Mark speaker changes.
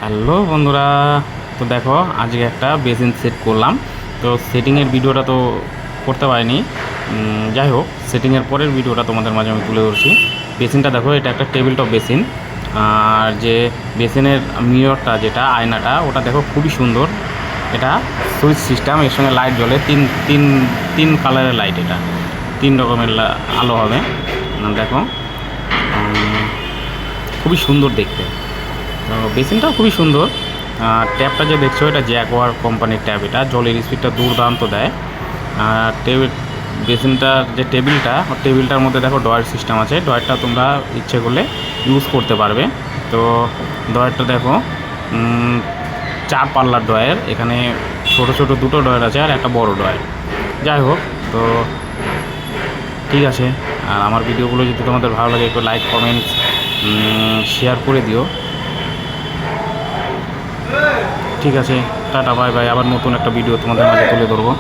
Speaker 1: Hello বন্ধুরা, তো দেখো আজকে একটা বেসিন সেট করলাম। তো সেটিংয়ের ভিডিওটা তো করতে পারিনি। যাই হোক, সেটিংয়ের পরের ভিডিওটা তোমাদের মাঝে আমি তুলে ধরছি। বেসিনটা দেখো, এটা একটা টেবিল টপ বেসিন। আর যে বেসিনের মিররটা, যেটা আয়নাটা, ওটা দেখো খুবই সুন্দর। এটা সুইচ সিস্টেম, এর সঙ্গে লাইট জ্বলে, তিন তিন তিন কালারের লাইট। এটা তিন রকমের আলো হবে। দেখো, খুবই সুন্দর দেখতে। তো বেসিনটাও খুবই সুন্দর। ট্যাপটা যে দেখছো, এটা জ্যাকওয়ার কোম্পানির ট্যাপ। এটা জলের স্পিডটা দুর্দান্ত দেয়। আর বেসিনটার যে টেবিলটা, টেবিলটার মধ্যে দেখো ডয়ার সিস্টেম আছে। ডয়ারটা তোমরা ইচ্ছে করলে ইউজ করতে পারবে। তো ডয়ারটা দেখো, চার পাল্লার ডয়ার। এখানে ছোট ছোট দুটো ডয়ার আছে আর একটা বড় ডয়ার। যাই হোক, তো ঠিক আছে। আর আমার ভিডিওগুলো যদি তোমাদের ভালো লাগে, একটু লাইক, কমেন্টস, শেয়ার করে দিও। ঠিক আছে, টাটা, বাই বাই। আবার নতুন একটা ভিডিও তোমাদের মাঝে তুলে ধরবো।